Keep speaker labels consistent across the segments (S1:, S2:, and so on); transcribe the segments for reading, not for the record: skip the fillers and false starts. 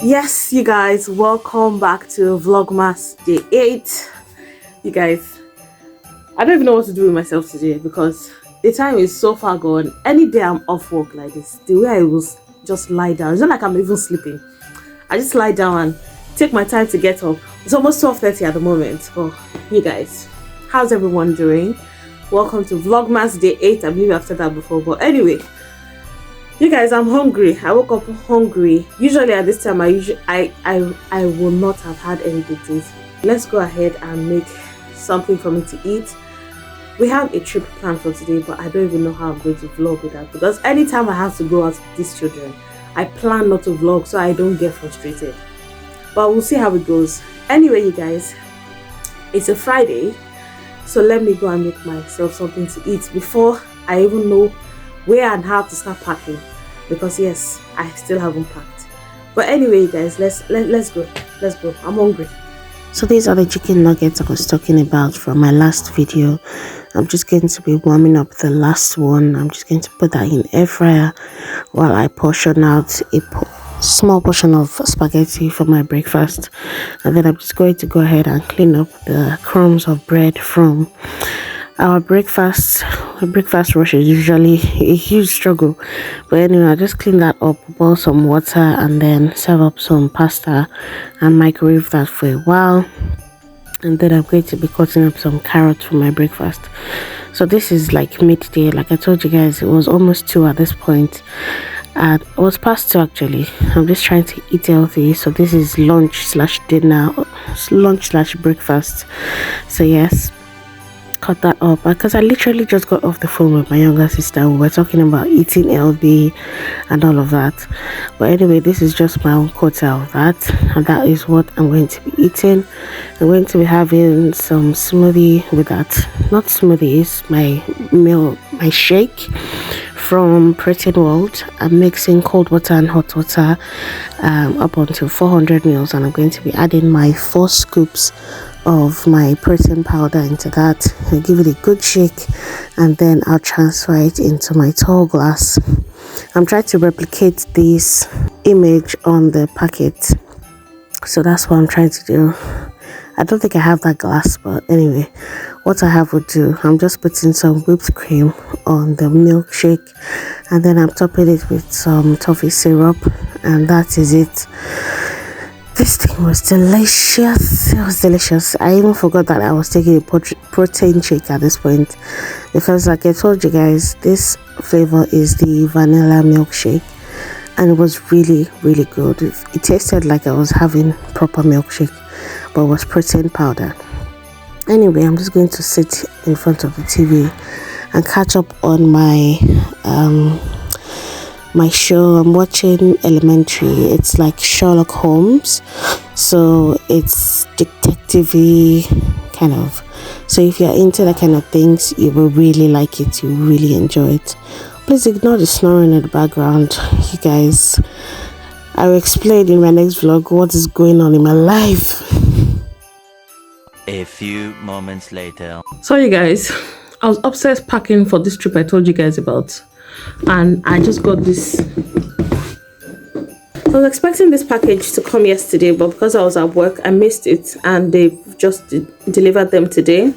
S1: Yes, you guys, welcome back to Vlogmas Day 8. You guys, I don't even know what to do with myself today because the time is so far gone. Any day I'm off work like this, the way I will just lie down, it's not like I'm even sleeping. I just lie down and take my time to get up. It's almost 12:30 at the moment. Oh, you guys, how's everyone doing? Welcome to Vlogmas Day 8. I believe I've said that before, but anyway. You guys, I'm hungry. I woke up hungry. Usually at this time, I will not have had anything to eat. Let's go ahead and make something for me to eat. We have a trip planned for today, but I don't even know how I'm going to vlog with that because anytime I have to go out with these children, I plan not to vlog so I don't get frustrated. But we'll see how it goes. Anyway, you guys, it's a Friday, so let me go and make myself something to eat before I even know where and how to start packing, because yes, I still haven't packed. But anyway, guys, let's go. I'm hungry. So these are the chicken nuggets I was talking about from my last video. I'm just going to be warming up the last one. I'm just going to put that in air fryer while I portion out a small portion of spaghetti for my breakfast, and then I'm just going to go ahead and clean up the crumbs of bread from our breakfast rush is usually a huge struggle, but anyway, I just clean that up, boil some water, and then serve up some pasta and microwave that for a while. And then I'm going to be cutting up some carrots for my breakfast. So this is like midday. Like I told you guys, it was almost 2 at this point, and it was past 2 actually. I'm just trying to eat healthy, so this is lunch/dinner, lunch/breakfast. So yes, cut that up because I literally just got off the phone with my younger sister. We were talking about eating healthy and all of that. But anyway, this is just my own quota of that, and that is what I'm going to be eating. I'm going to be having some smoothie with that. Not smoothies, my shake from Protein World. I'm mixing cold water and hot water up until 400 ml, and I'm going to be adding my 4 scoops of my protein powder into that. I'll give it a good shake, and then I'll transfer it into my tall glass. I'm trying to replicate this image on the packet, so that's what I'm trying to do. I don't think I have that glass, but anyway, what I have would do. I'm just putting some whipped cream on the milkshake, and then I'm topping it with some toffee syrup, and that is it. This thing was delicious. It was delicious. I even forgot that I was taking a protein shake at this point, because like I told you guys, this flavor is the vanilla milkshake, and it was really good. It tasted like I was having proper milkshake, but it was protein powder. Anyway, I'm just going to sit in front of the TV and catch up on my show. I'm watching Elementary. It's like Sherlock Holmes, so it's detective-y kind of. So if you're into that kind of things, you will really like it. You really enjoy it. Please ignore the snoring in the background, you guys. I will explain in my next vlog what is going on in my life.
S2: A few moments later.
S1: So you guys, I was upstairs packing for this trip I told you guys about, and I just got this. I was expecting this package to come yesterday, but because I was at work, I missed it, and they just delivered them today.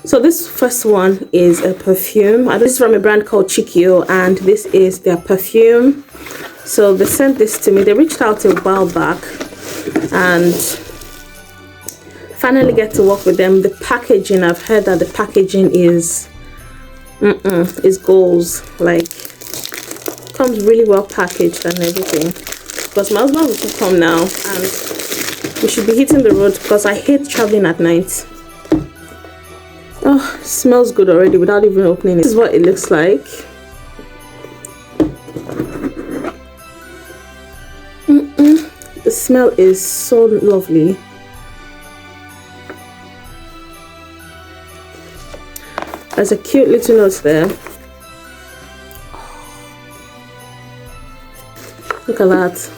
S1: So this first one is a perfume. This is from a brand called Chikio, and this is their perfume. So they sent this to me. They reached out a while back, and finally get to work with them. The packaging, I've heard that the packaging is goals, like comes really well packaged and everything. Because my husband will come now, and we should be hitting the road because I hate traveling at night. Oh, it smells good already without even opening it. This is what it looks like. The smell is so lovely. There's a cute little note there. Look at that.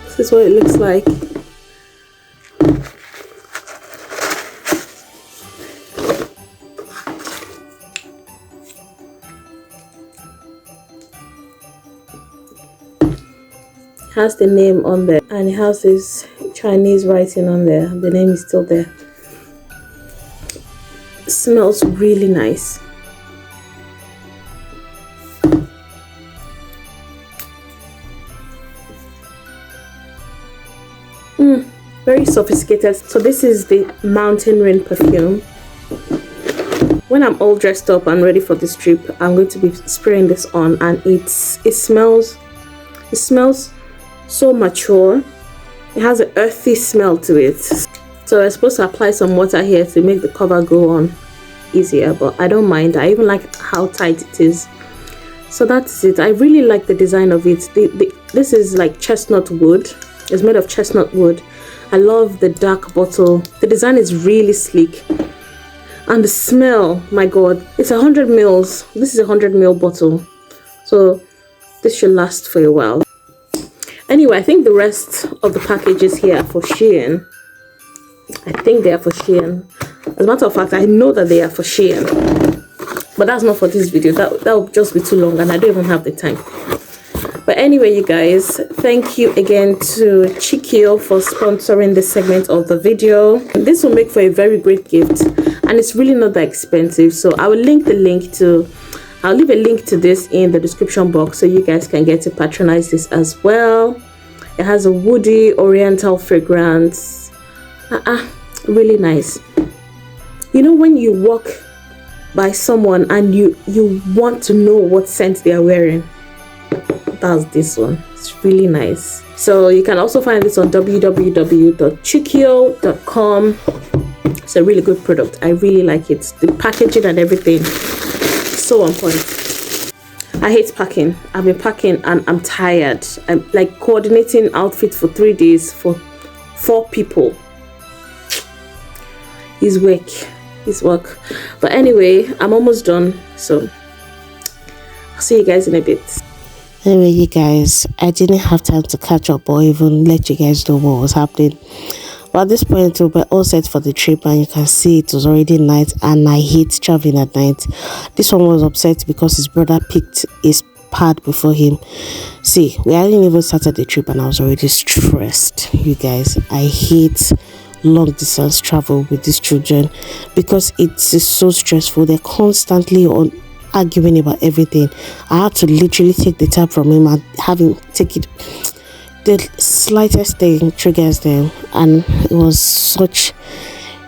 S1: This is what it looks like. Has the name on there, and it has this Chinese writing on there. The name is still there. It smells really nice. Very sophisticated. So this is the Mountain Rain perfume. When I'm all dressed up and ready for this trip, I'm going to be spraying this on, and it smells so mature. It has an earthy smell to it. So I'm supposed to apply some water here to make the cover go on easier, but I don't mind. I even like how tight it is. So that's it. I really like the design of it. This is like chestnut wood. It's made of chestnut wood. I love the dark bottle. The design is really sleek. And the smell, my god, it's 100 mils. This is a 100 ml bottle. So this should last for a while. Anyway, I think the rest of the packages here are for Shein. I think they are for Shein. As a matter of fact, I know that they are for Shein. But that's not for this video. That will just be too long, and I don't even have the time. But anyway, you guys, thank you again to Chikio for sponsoring this segment of the video. This will make for a very great gift, and it's really not that expensive. So I will leave a link to this in the description box so you guys can get to patronize this as well. It has a woody oriental fragrance. Really nice. You know, when you walk by someone and you want to know what scent they are wearing, that's this one. It's really nice. So you can also find this on www.chikio.com. It's a really good product. I really like it. The packaging and everything, so on point. I hate packing. I've been packing and I'm tired. I'm like coordinating outfits for 3 days for 4 people. It's work. But anyway, I'm almost done. So I'll see you guys in a bit.
S3: Anyway, you guys, I didn't have time to catch up or even let you guys know what was happening. But at this point, we were all set for the trip, and you can see it was already night, and I hate traveling at night. This one was upset because his brother picked his pad before him. See, we hadn't even started the trip, and I was already stressed. You guys, I hate long distance travel with these children because it's so stressful. They're constantly arguing about everything. I had to literally take the tab from him and have him take it. The slightest thing triggers them, and it was such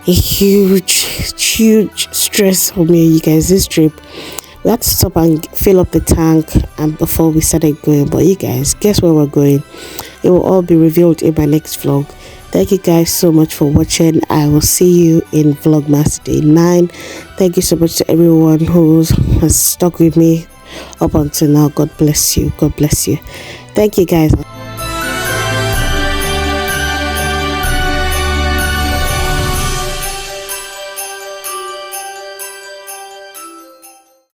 S3: a huge stress for me, you guys. This trip, we had to stop and fill up the tank and before we started going. But you guys, guess where we're going? It will all be revealed in my next vlog. Thank you guys so much for watching. I will see you in Vlogmas Day 9. Thank you so much to everyone who has stuck with me up until now. God bless you. God bless you. Thank you guys.